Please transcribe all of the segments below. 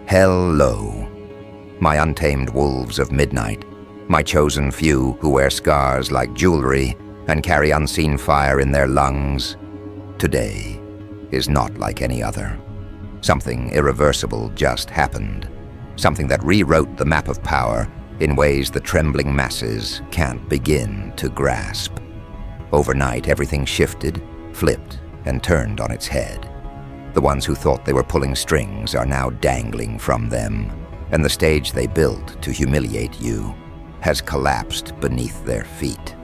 Hello, my untamed wolves of midnight, my chosen few who wear scars like jewelry and carry unseen fire in their lungs. Today is not like any other. Something irreversible just happened. Something that rewrote the map of power in ways the trembling masses can't begin to grasp. Overnight, everything shifted, flipped, and turned on its head. The ones who thought they were pulling strings are now dangling from them, and the stage they built to humiliate you has collapsed beneath their feet.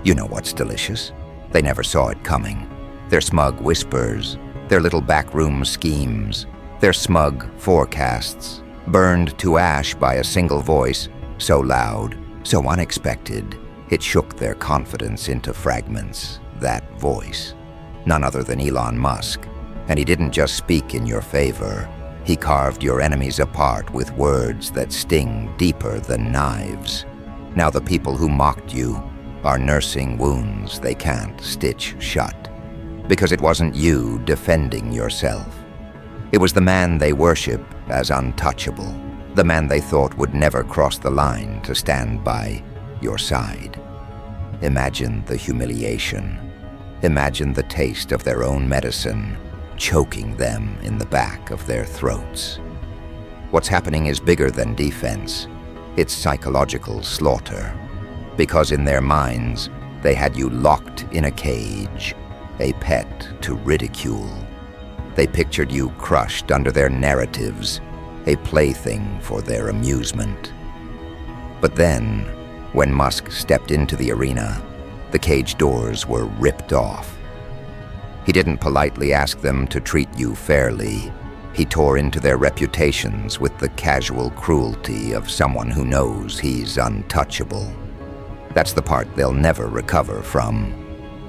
You know what's delicious? They never saw it coming. Their smug whispers, their little backroom schemes, their smug forecasts, burned to ash by a single voice, so loud, so unexpected, it shook their confidence into fragments. That voice, none other than Elon Musk. And he didn't just speak in your favor. He carved your enemies apart with words that sting deeper than knives. Now the people who mocked you are nursing wounds they can't stitch shut. Because it wasn't you defending yourself. It was the man they worship as untouchable, the man they thought would never cross the line to stand by your side. Imagine the humiliation. Imagine the taste of their own medicine choking them in the back of their throats. What's happening is bigger than defense. It's psychological slaughter. Because in their minds, they had you locked in a cage, a pet to ridicule. They pictured you crushed under their narratives, a plaything for their amusement. But then, when Musk stepped into the arena, the cage doors were ripped off. He didn't politely ask them to treat you fairly. He tore into their reputations with the casual cruelty of someone who knows he's untouchable. That's the part they'll never recover from.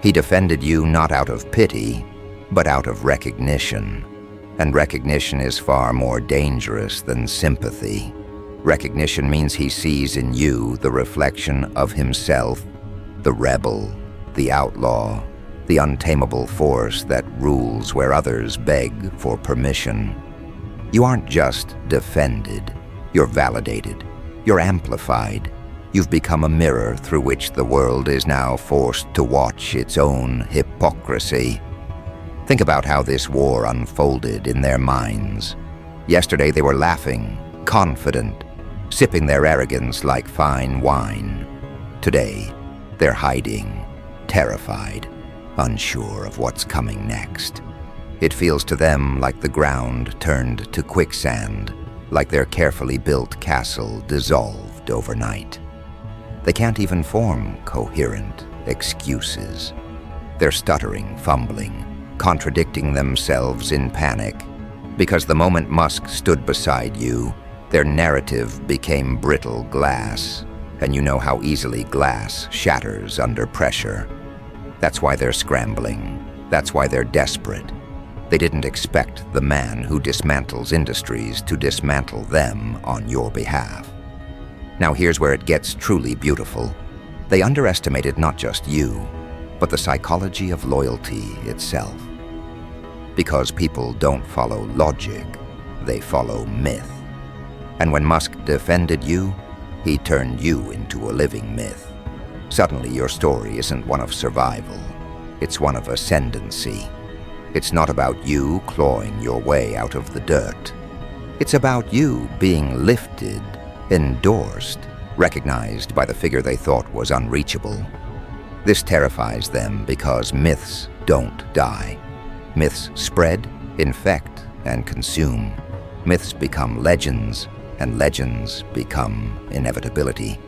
He defended you not out of pity, but out of recognition. And recognition is far more dangerous than sympathy. Recognition means he sees in you the reflection of himself, the rebel, the outlaw, the untamable force that rules where others beg for permission. You aren't just defended, you're validated, you're amplified. You've become a mirror through which the world is now forced to watch its own hypocrisy. Think about how this war unfolded in their minds. Yesterday they were laughing, confident, sipping their arrogance like fine wine. Today, they're hiding, terrified, unsure of what's coming next. It feels to them like the ground turned to quicksand, like their carefully built castle dissolved overnight. They can't even form coherent excuses. They're stuttering, fumbling, contradicting themselves in panic, because the moment Musk stood beside you, their narrative became brittle glass, and you know how easily glass shatters under pressure. That's why they're scrambling. That's why they're desperate. They didn't expect the man who dismantles industries to dismantle them on your behalf. Now here's where it gets truly beautiful. They underestimated not just you, but the psychology of loyalty itself. Because people don't follow logic, they follow myth. And when Musk defended you, he turned you into a living myth. Suddenly your story isn't one of survival, it's one of ascendancy. It's not about you clawing your way out of the dirt. It's about you being lifted, endorsed, recognized by the figure they thought was unreachable. This terrifies them because myths don't die. Myths spread, infect, and consume. Myths become legends, and legends become inevitability.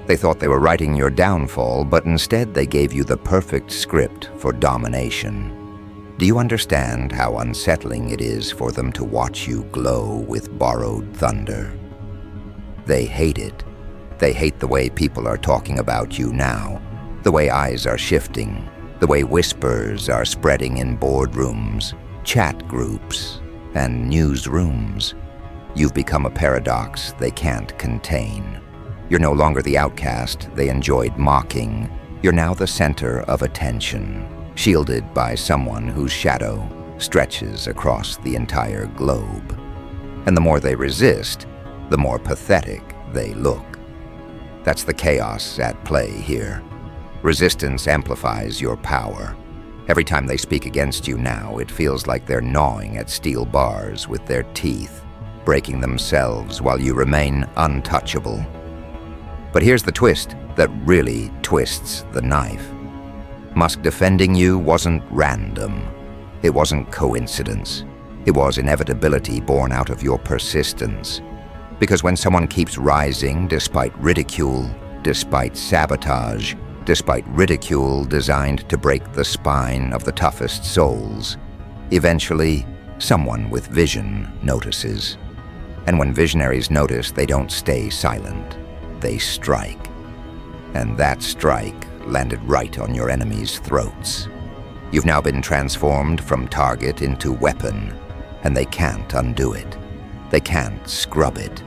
They thought they were writing your downfall, but instead they gave you the perfect script for domination. Do you understand how unsettling it is for them to watch you glow with borrowed thunder? They hate it. They hate the way people are talking about you now, the way eyes are shifting, the way whispers are spreading in boardrooms, chat groups, and newsrooms. You've become a paradox they can't contain. You're no longer the outcast they enjoyed mocking. You're now the center of attention, shielded by someone whose shadow stretches across the entire globe. And the more they resist, the more pathetic they look. That's the chaos at play here. Resistance amplifies your power. Every time they speak against you now, it feels like they're gnawing at steel bars with their teeth, breaking themselves while you remain untouchable. But here's the twist that really twists the knife. Musk defending you wasn't random. It wasn't coincidence. It was inevitability born out of your persistence. Because when someone keeps rising despite ridicule, despite sabotage, despite ridicule designed to break the spine of the toughest souls, eventually, someone with vision notices. And when visionaries notice, they don't stay silent. They strike. And that strike landed right on your enemies' throats. You've now been transformed from target into weapon, and they can't undo it. They can't scrub it.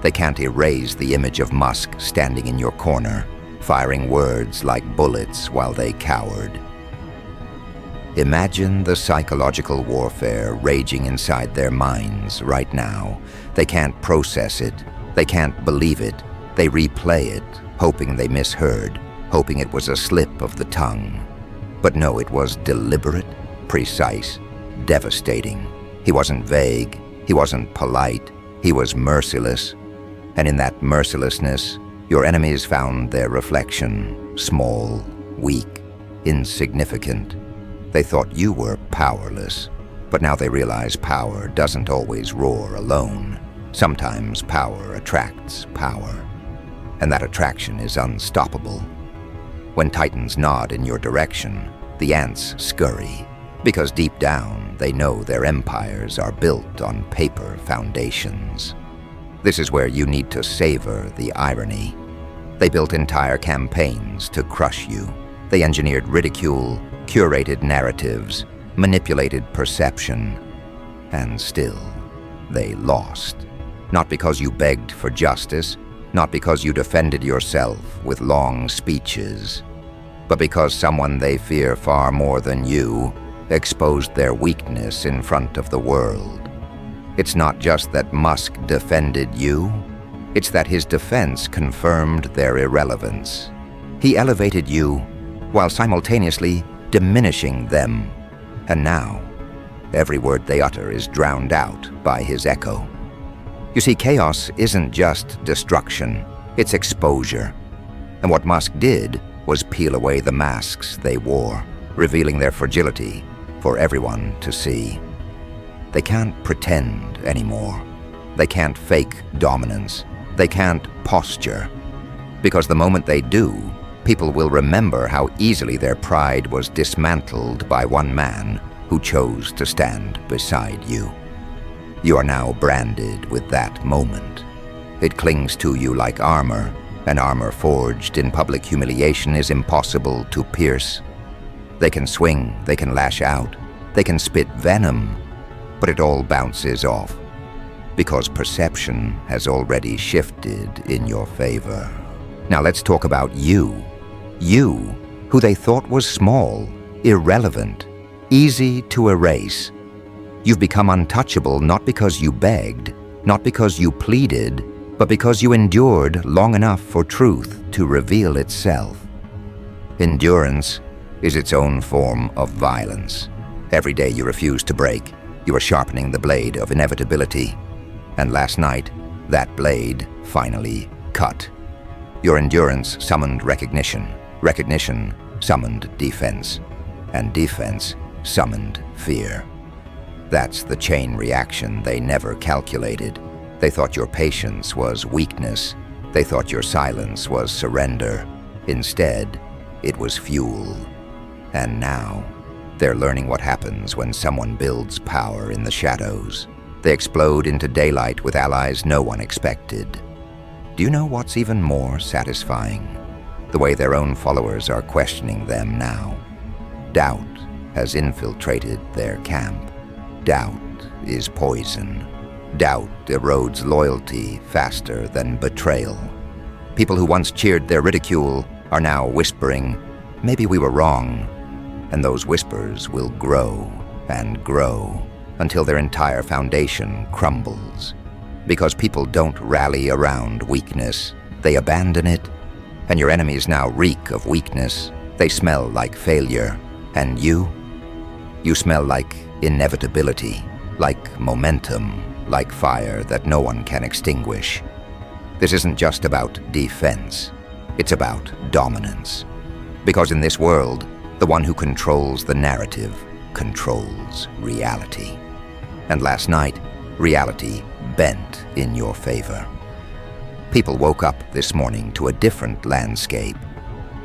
They can't erase the image of Musk standing in your corner, firing words like bullets while they cowered. Imagine the psychological warfare raging inside their minds right now. They can't process it. They can't believe it. They replay it, hoping they misheard, hoping it was a slip of the tongue. But no, it was deliberate, precise, devastating. He wasn't vague. He wasn't polite. He was merciless. And in that mercilessness, your enemies found their reflection, small, weak, insignificant. They thought you were powerless, but now they realize power doesn't always roar alone. Sometimes power attracts power, and that attraction is unstoppable. When titans nod in your direction, the ants scurry, because deep down they know their empires are built on paper foundations. This is where you need to savor the irony. They built entire campaigns to crush you. They engineered ridicule, curated narratives, manipulated perception, and still they lost. Not because you begged for justice, not because you defended yourself with long speeches, but because someone they fear far more than you exposed their weakness in front of the world. It's not just that Musk defended you, it's that his defense confirmed their irrelevance. He elevated you while simultaneously diminishing them. And now, every word they utter is drowned out by his echo. You see, chaos isn't just destruction, it's exposure. And what Musk did was peel away the masks they wore, revealing their fragility for everyone to see. They can't pretend anymore. They can't fake dominance. They can't posture. Because the moment they do, people will remember how easily their pride was dismantled by one man who chose to stand beside you. You are now branded with that moment. It clings to you like armor, and armor forged in public humiliation is impossible to pierce. They can swing, they can lash out, they can spit venom, but it all bounces off, because perception has already shifted in your favor. Now let's talk about you. You, who they thought was small, irrelevant, easy to erase. You've become untouchable not because you begged, not because you pleaded, but because you endured long enough for truth to reveal itself. Endurance is its own form of violence. Every day you refuse to break, you are sharpening the blade of inevitability. And last night, that blade finally cut. Your endurance summoned recognition. Recognition summoned defense. And defense summoned fear. That's the chain reaction they never calculated. They thought your patience was weakness. They thought your silence was surrender. Instead, it was fuel. And now, they're learning what happens when someone builds power in the shadows. They explode into daylight with allies no one expected. Do you know what's even more satisfying? The way their own followers are questioning them now. Doubt has infiltrated their camp. Doubt is poison. Doubt erodes loyalty faster than betrayal. People who once cheered their ridicule are now whispering, "Maybe we were wrong." And those whispers will grow and grow until their entire foundation crumbles. Because people don't rally around weakness, they abandon it, and your enemies now reek of weakness. They smell like failure, and you smell like inevitability, like momentum, like fire that no one can extinguish. This isn't just about defense, it's about dominance. Because in this world, the one who controls the narrative controls reality. And last night, reality bent in your favor. People woke up this morning to a different landscape.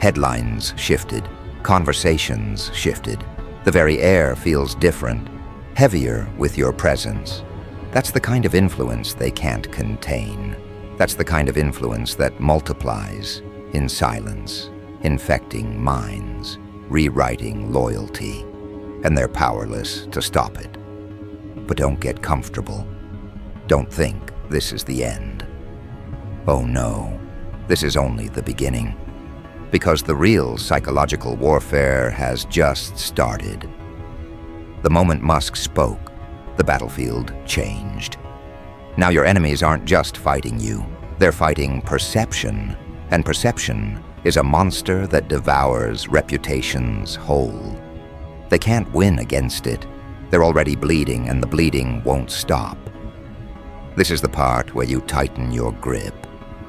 Headlines shifted, conversations shifted. The very air feels different, heavier with your presence. That's the kind of influence they can't contain. That's the kind of influence that multiplies in silence, infecting minds, rewriting loyalty, and they're powerless to stop it. But don't get comfortable. Don't think this is the end. Oh no, this is only the beginning. Because the real psychological warfare has just started. The moment Musk spoke, the battlefield changed. Now your enemies aren't just fighting you, they're fighting perception, and perception is a monster that devours reputations whole. They can't win against it. They're already bleeding, and the bleeding won't stop. This is the part where you tighten your grip,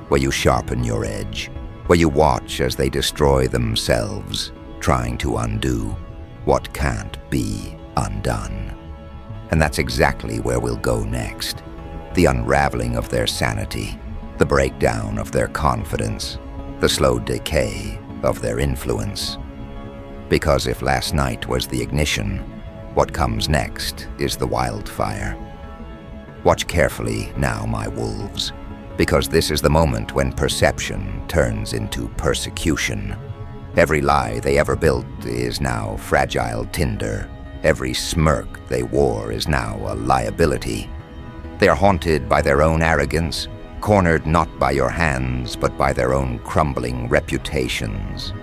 where you sharpen your edge, where you watch as they destroy themselves, trying to undo what can't be undone. And that's exactly where we'll go next. The unraveling of their sanity, the breakdown of their confidence, the slow decay of their influence. Because if last night was the ignition, what comes next is the wildfire. Watch carefully now, my wolves, because this is the moment when perception turns into persecution. Every lie they ever built is now fragile tinder. Every smirk they wore is now a liability. They are haunted by their own arrogance, cornered not by your hands, but by their own crumbling reputations.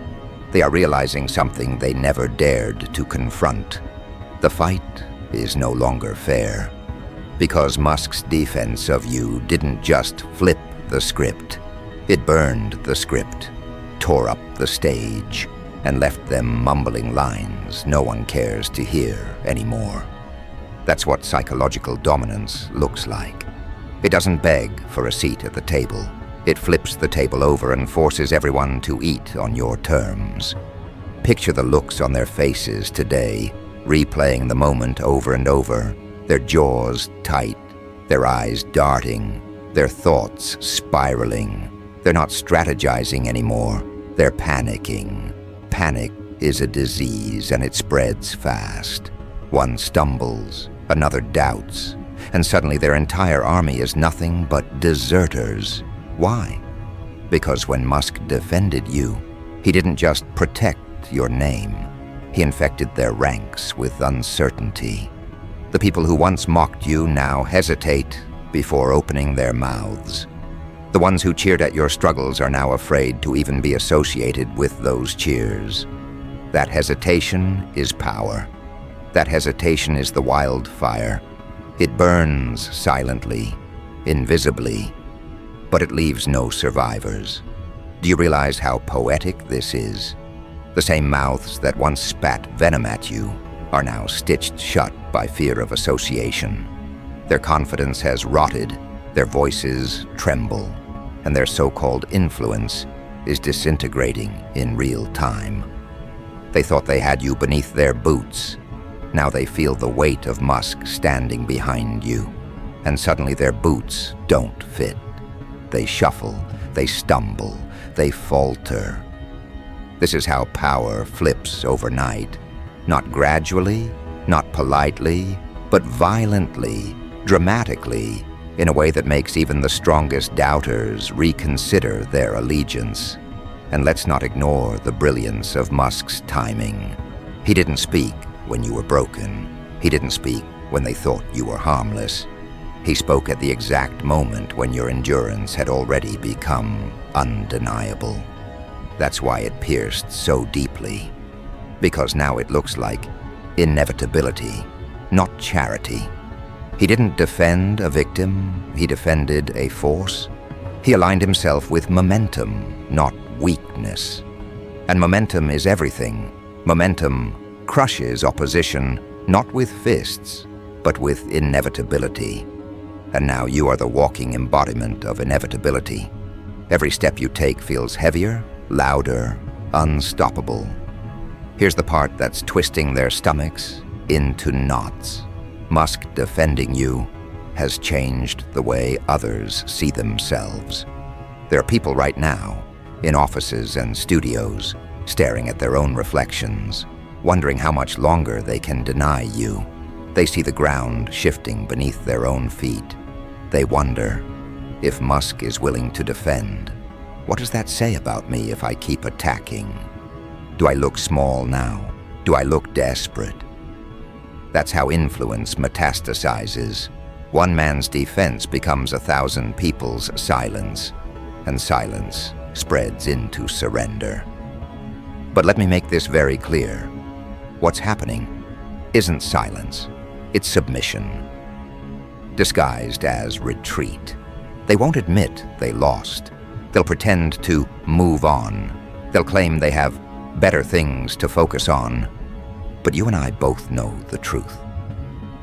They are realizing something they never dared to confront. The fight is no longer fair. Because Musk's defense of you didn't just flip the script. It burned the script, tore up the stage, and left them mumbling lines no one cares to hear anymore. That's what psychological dominance looks like. It doesn't beg for a seat at the table. It flips the table over and forces everyone to eat on your terms. Picture the looks on their faces today, replaying the moment over and over, their jaws tight, their eyes darting, their thoughts spiraling. They're not strategizing anymore, they're panicking. Panic is a disease and it spreads fast. One stumbles, another doubts, and suddenly their entire army is nothing but deserters. Why? Because when Musk defended you, he didn't just protect your name. He infected their ranks with uncertainty. The people who once mocked you now hesitate before opening their mouths. The ones who cheered at your struggles are now afraid to even be associated with those cheers. That hesitation is power. That hesitation is the wildfire. It burns silently, invisibly, but it leaves no survivors. Do you realize how poetic this is? The same mouths that once spat venom at you are now stitched shut by fear of association. Their confidence has rotted, their voices tremble, and their so-called influence is disintegrating in real time. They thought they had you beneath their boots. Now they feel the weight of Musk standing behind you, and suddenly their boots don't fit. They shuffle, they stumble, they falter. This is how power flips overnight. Not gradually, not politely, but violently, dramatically, in a way that makes even the strongest doubters reconsider their allegiance. And let's not ignore the brilliance of Musk's timing. He didn't speak when you were broken. He didn't speak when they thought you were harmless. He spoke at the exact moment when your endurance had already become undeniable. That's why it pierced so deeply. Because now it looks like inevitability not charity. He didn't defend a victim, he defended a force. He aligned himself with momentum, not weakness. And momentum is everything. Momentum crushes opposition, not with fists, but with inevitability. And now you are the walking embodiment of inevitability. Every step you take feels heavier, louder, unstoppable. Here's the part that's twisting their stomachs into knots. Musk defending you has changed the way others see themselves. There are people right now, in offices and studios, staring at their own reflections, wondering how much longer they can deny you. They see the ground shifting beneath their own feet. They wonder, if Musk is willing to defend, what does that say about me if I keep attacking? Do I look small now? Do I look desperate? That's how influence metastasizes. One man's defense becomes 1,000 people's silence, and silence spreads into surrender. But let me make this very clear. What's happening isn't silence, it's submission, disguised as retreat. They won't admit they lost. They'll pretend to move on. They'll claim they have better things to focus on. But you and I both know the truth.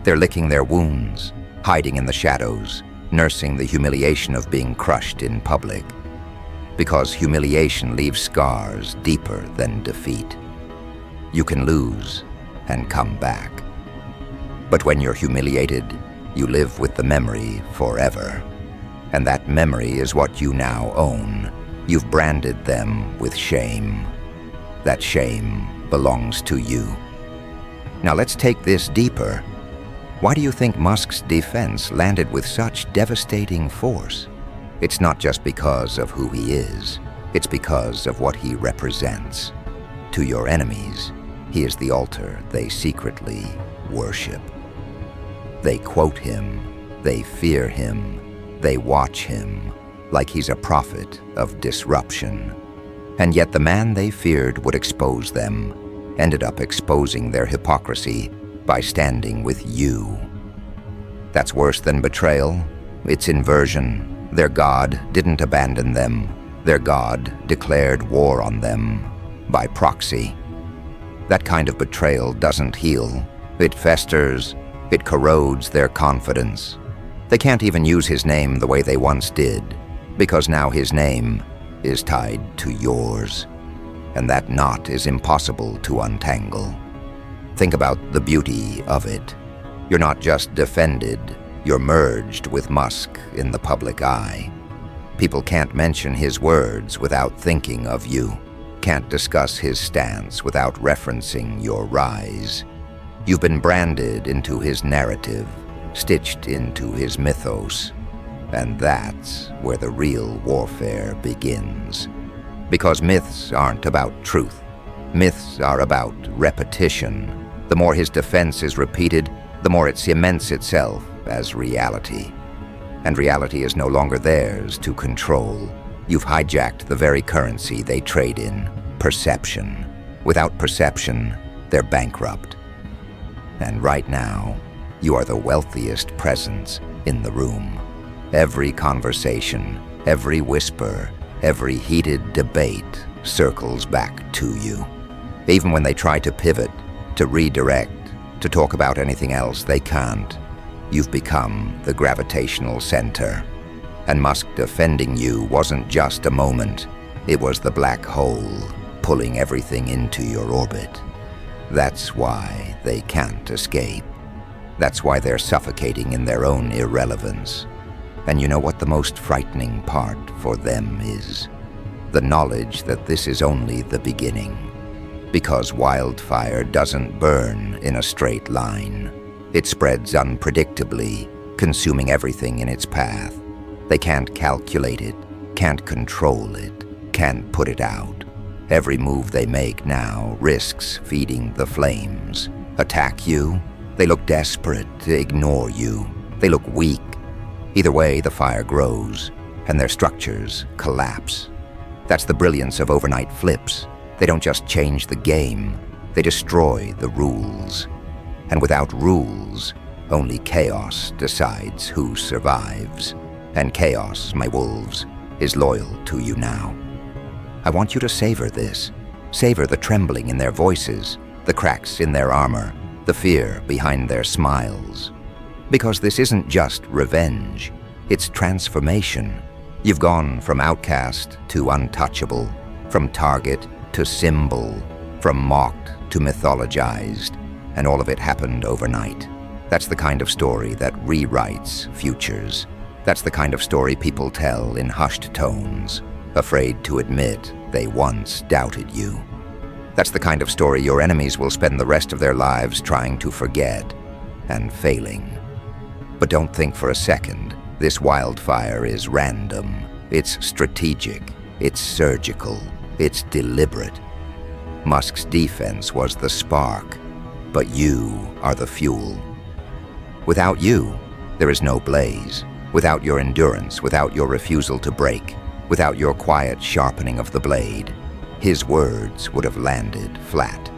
They're licking their wounds, hiding in the shadows, nursing the humiliation of being crushed in public. Because humiliation leaves scars deeper than defeat. You can lose and come back. But when you're humiliated, you live with the memory forever. And that memory is what you now own. You've branded them with shame. That shame belongs to you. Now let's take this deeper. Why do you think Musk's defense landed with such devastating force? It's not just because of who he is. It's because of what he represents. To your enemies, he is the altar they secretly worship. They quote him, they fear him, they watch him, like he's a prophet of disruption. And yet the man they feared would expose them ended up exposing their hypocrisy by standing with you. That's worse than betrayal. It's inversion. Their God didn't abandon them. Their God declared war on them by proxy. That kind of betrayal doesn't heal. It festers. It corrodes their confidence. They can't even use his name the way they once did, because now his name is tied to yours. And that knot is impossible to untangle. Think about the beauty of it. You're not just defended, you're merged with Musk in the public eye. People can't mention his words without thinking of you, can't discuss his stance without referencing your rise. You've been branded into his narrative, stitched into his mythos, and that's where the real warfare begins. Because myths aren't about truth. Myths are about repetition. The more his defense is repeated, the more it cements itself as reality. And reality is no longer theirs to control. You've hijacked the very currency they trade in, perception. Without perception, they're bankrupt. And right now, you are the wealthiest presence in the room. Every conversation, every whisper, every heated debate circles back to you. Even when they try to pivot, to redirect, to talk about anything else, they can't. You've become the gravitational center. And Musk defending you wasn't just a moment. It was the black hole pulling everything into your orbit. That's why they can't escape. That's why they're suffocating in their own irrelevance. And you know what the most frightening part for them is? The knowledge that this is only the beginning. Because wildfire doesn't burn in a straight line. It spreads unpredictably, consuming everything in its path. They can't calculate it, can't control it, can't put it out. Every move they make now risks feeding the flames. Attack you? They look desperate. Ignore you? They look weak. Either way, the fire grows, and their structures collapse. That's the brilliance of overnight flips. They don't just change the game, they destroy the rules. And without rules, only chaos decides who survives. And chaos, my wolves, is loyal to you now. I want you to savor this. Savor the trembling in their voices, the cracks in their armor, the fear behind their smiles. Because this isn't just revenge, it's transformation. You've gone from outcast to untouchable, from target to symbol, from mocked to mythologized, and all of it happened overnight. That's the kind of story that rewrites futures. That's the kind of story people tell in hushed tones, afraid to admit they once doubted you. That's the kind of story your enemies will spend the rest of their lives trying to forget and failing. But don't think for a second this wildfire is random. It's strategic, it's surgical, it's deliberate. Musk's defense was the spark, but you are the fuel. Without you, there is no blaze. Without your endurance, without your refusal to break, without your quiet sharpening of the blade, his words would have landed flat.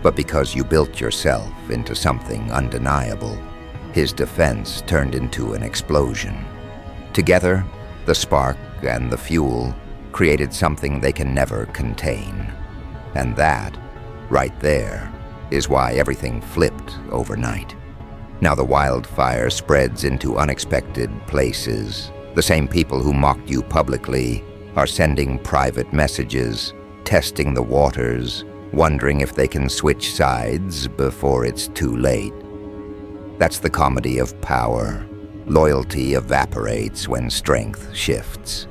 But because you built yourself into something undeniable, his defense turned into an explosion. Together, the spark and the fuel created something they can never contain. And that, right there, is why everything flipped overnight. Now the wildfire spreads into unexpected places. The same people who mocked you publicly are sending private messages, testing the waters, wondering if they can switch sides before it's too late. That's the comedy of power. Loyalty evaporates when strength shifts.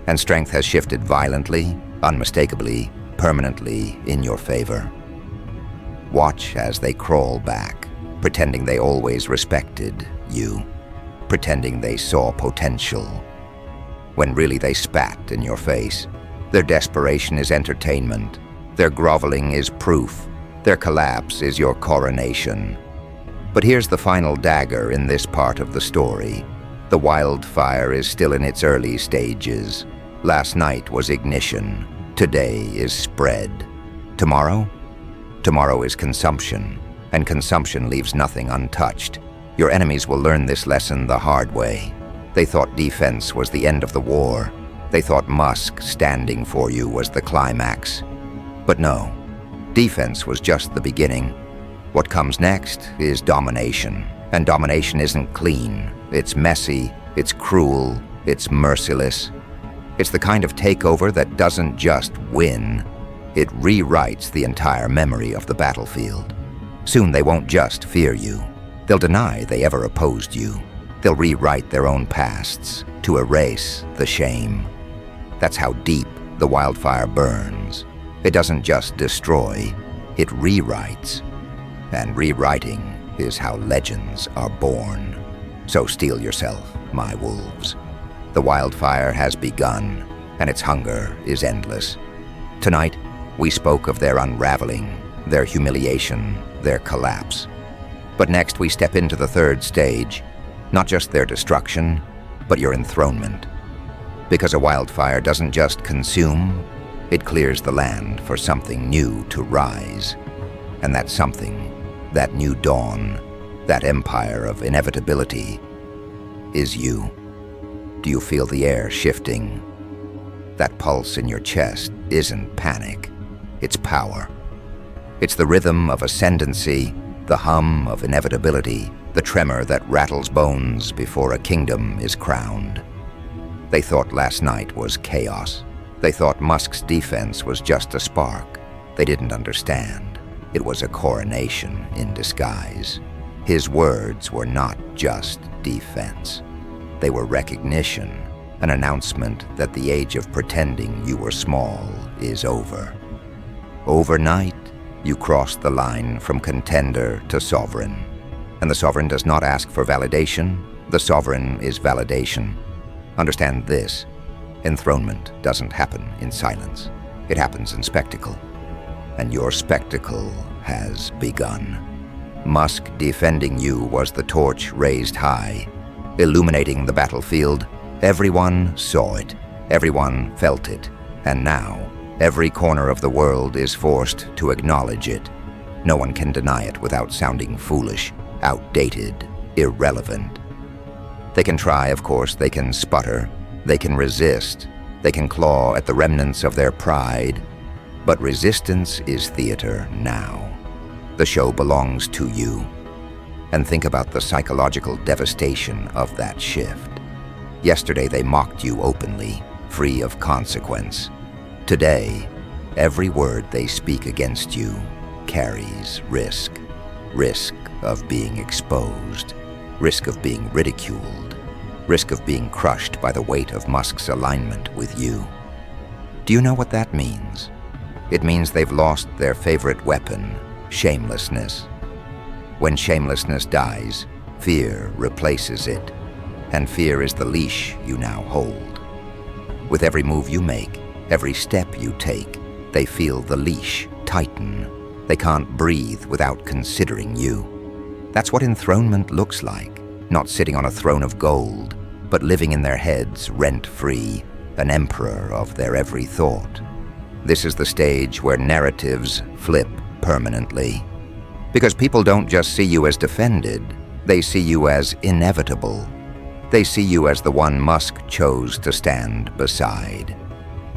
And strength has shifted violently, unmistakably, permanently in your favor. Watch as they crawl back, pretending they always respected you, pretending they saw potential, when really they spat in your face. Their desperation is entertainment. Their groveling is proof. Their collapse is your coronation. But here's the final dagger in this part of the story. The wildfire is still in its early stages. Last night was ignition. Today is spread. Tomorrow? Tomorrow is consumption, and consumption leaves nothing untouched. Your enemies will learn this lesson the hard way. They thought defense was the end of the war. They thought Musk standing for you was the climax. But no, defense was just the beginning. What comes next is domination, and domination isn't clean. It's messy, it's cruel, it's merciless. It's the kind of takeover that doesn't just win, it rewrites the entire memory of the battlefield. Soon they won't just fear you. They'll deny they ever opposed you. They'll rewrite their own pasts to erase the shame. That's how deep the wildfire burns. It doesn't just destroy, it rewrites. And rewriting is how legends are born. So steel yourself, my wolves. The wildfire has begun, and its hunger is endless. Tonight, we spoke of their unraveling, their humiliation, their collapse. But next we step into the third stage, not just their destruction, but your enthronement. Because a wildfire doesn't just consume, it clears the land for something new to rise. And that something, that new dawn, that empire of inevitability, is you. Do you feel the air shifting? That pulse in your chest isn't panic, it's power. It's the rhythm of ascendancy, the hum of inevitability, the tremor that rattles bones before a kingdom is crowned. They thought last night was chaos. They thought Musk's defense was just a spark. They didn't understand. It was a coronation in disguise. His words were not just defense. They were recognition, an announcement that the age of pretending you were small is over. Overnight, you crossed the line from contender to sovereign. And the sovereign does not ask for validation. The sovereign is validation. Understand this. Enthronement doesn't happen in silence. It happens in spectacle. And your spectacle has begun. Musk defending you was the torch raised high, illuminating the battlefield. Everyone saw it. Everyone felt it. And now, every corner of the world is forced to acknowledge it. No one can deny it without sounding foolish, outdated, irrelevant. They can try, of course, they can sputter, they can resist, they can claw at the remnants of their pride, but resistance is theater now. The show belongs to you. And think about the psychological devastation of that shift. Yesterday they mocked you openly, free of consequence. Today, every word they speak against you carries risk. Risk of being exposed, risk of being ridiculed, risk of being crushed by the weight of Musk's alignment with you. Do you know what that means? It means they've lost their favorite weapon, shamelessness. When shamelessness dies, fear replaces it, and fear is the leash you now hold. With every move you make, every step you take, they feel the leash tighten. They can't breathe without considering you. That's what enthronement looks like, not sitting on a throne of gold, but living in their heads rent-free, an emperor of their every thought. This is the stage where narratives flip permanently. Because people don't just see you as defended, they see you as inevitable. They see you as the one Musk chose to stand beside.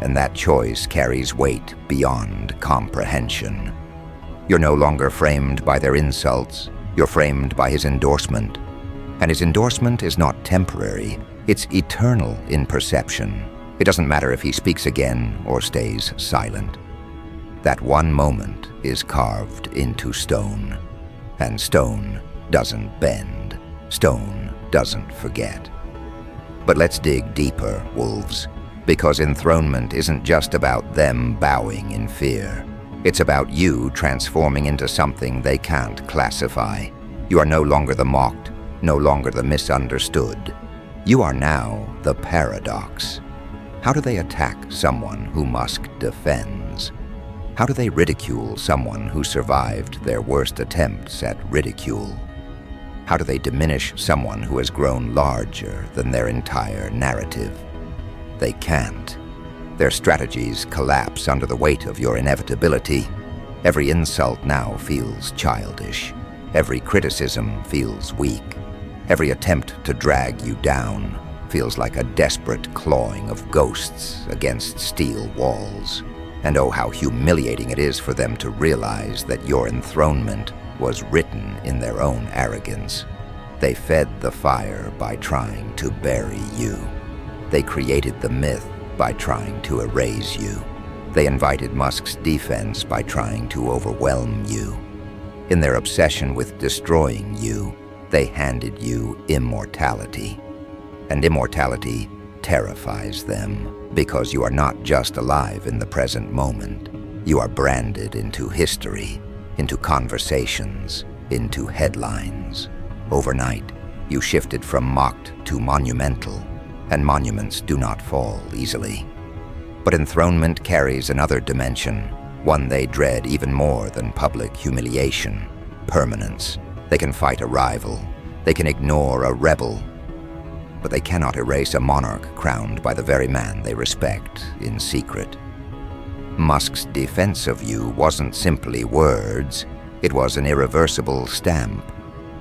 And that choice carries weight beyond comprehension. You're no longer framed by their insults, you're framed by his endorsement. And his endorsement is not temporary, it's eternal in perception. It doesn't matter if he speaks again or stays silent. That one moment is carved into stone. And stone doesn't bend. Stone doesn't forget. But let's dig deeper, wolves, because enthronement isn't just about them bowing in fear. It's about you transforming into something they can't classify. You are no longer the mocked, no longer the misunderstood. You are now the paradox. How do they attack someone who Musk defends? How do they ridicule someone who survived their worst attempts at ridicule? How do they diminish someone who has grown larger than their entire narrative? They can't. Their strategies collapse under the weight of your inevitability. Every insult now feels childish. Every criticism feels weak. Every attempt to drag you down feels like a desperate clawing of ghosts against steel walls. And oh, how humiliating it is for them to realize that your enthronement was written in their own arrogance. They fed the fire by trying to bury you. They created the myth by trying to erase you. They invited Musk's defense by trying to overwhelm you. In their obsession with destroying you, they handed you immortality. And immortality terrifies them, because you are not just alive in the present moment. You are branded into history, into conversations, into headlines. Overnight, you shifted from mocked to monumental, and monuments do not fall easily. But enthronement carries another dimension, one they dread even more than public humiliation: permanence. They can fight a rival, they can ignore a rebel, but they cannot erase a monarch crowned by the very man they respect in secret. Musk's defense of you wasn't simply words, it was an irreversible stamp,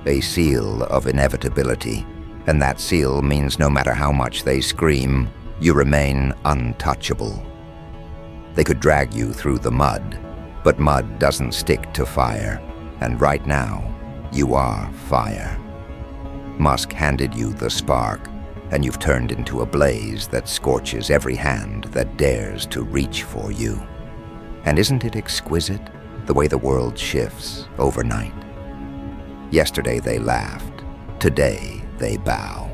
a seal of inevitability, and that seal means no matter how much they scream, you remain untouchable. They could drag you through the mud, but mud doesn't stick to fire, and right now, you are fire. Musk handed you the spark, and you've turned into a blaze that scorches every hand that dares to reach for you. And isn't it exquisite, the way the world shifts overnight? Yesterday they laughed, today they bow.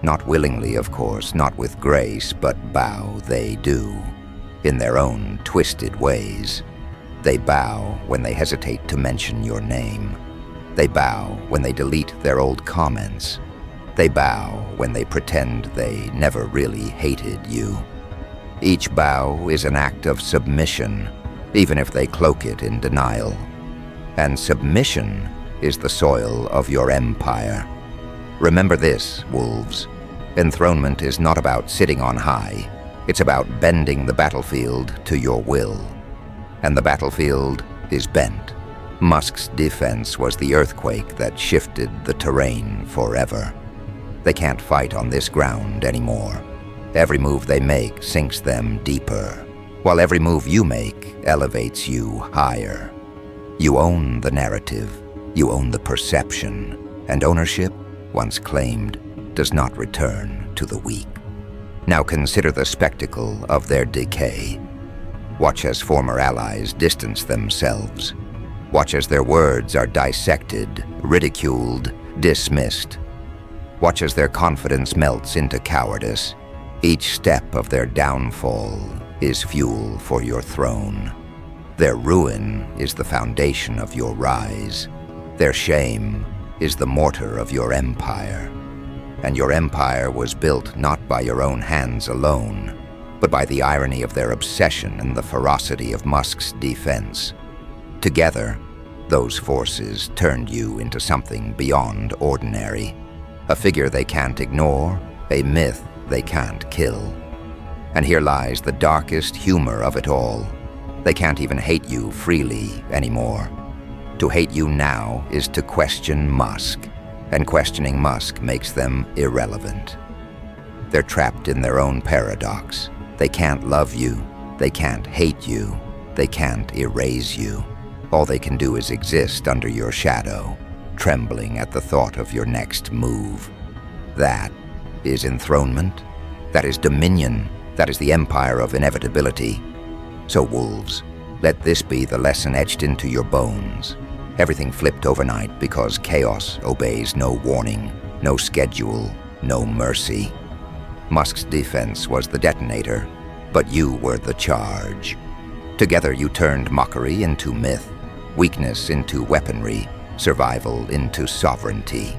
Not willingly, of course, not with grace, but bow they do, in their own twisted ways. They bow when they hesitate to mention your name. They bow when they delete their old comments. They bow when they pretend they never really hated you. Each bow is an act of submission, even if they cloak it in denial. And submission is the soil of your empire. Remember this, wolves. Enthronement is not about sitting on high. It's about bending the battlefield to your will. And the battlefield is bent. Musk's defense was the earthquake that shifted the terrain forever. They can't fight on this ground anymore. Every move they make sinks them deeper, while every move you make elevates you higher. You own the narrative, you own the perception, and ownership, once claimed, does not return to the weak. Now consider the spectacle of their decay. Watch as former allies distance themselves. Watch as their words are dissected, ridiculed, dismissed. Watch as their confidence melts into cowardice. Each step of their downfall is fuel for your throne. Their ruin is the foundation of your rise. Their shame is the mortar of your empire. And your empire was built not by your own hands alone, but by the irony of their obsession and the ferocity of Musk's defense. Together, those forces turned you into something beyond ordinary. A figure they can't ignore, a myth they can't kill. And here lies the darkest humor of it all. They can't even hate you freely anymore. To hate you now is to question Musk, and questioning Musk makes them irrelevant. They're trapped in their own paradox. They can't love you, they can't hate you, they can't erase you. All they can do is exist under your shadow, trembling at the thought of your next move. That is enthronement, that is dominion, that is the empire of inevitability. So wolves, let this be the lesson etched into your bones. Everything flipped overnight because chaos obeys no warning, no schedule, no mercy. Musk's defense was the detonator, but you were the charge. Together you turned mockery into myth, weakness into weaponry, survival into sovereignty.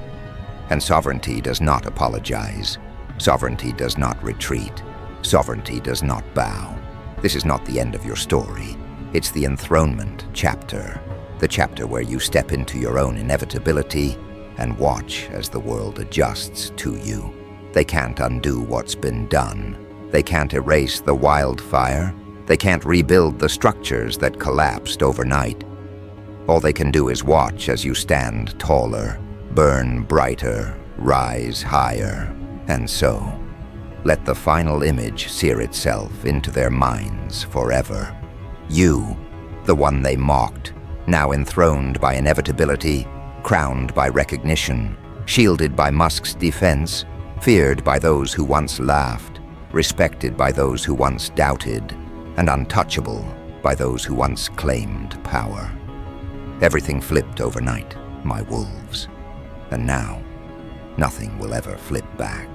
And sovereignty does not apologize. Sovereignty does not retreat. Sovereignty does not bow. This is not the end of your story. It's the enthronement chapter. The chapter where you step into your own inevitability and watch as the world adjusts to you. They can't undo what's been done. They can't erase the wildfire. They can't rebuild the structures that collapsed overnight. All they can do is watch as you stand taller, burn brighter, rise higher, and so let the final image sear itself into their minds forever. You, the one they mocked, now enthroned by inevitability, crowned by recognition, shielded by Musk's defense, feared by those who once laughed, respected by those who once doubted, and untouchable by those who once claimed power. Everything flipped overnight, my wolves, and now nothing will ever flip back.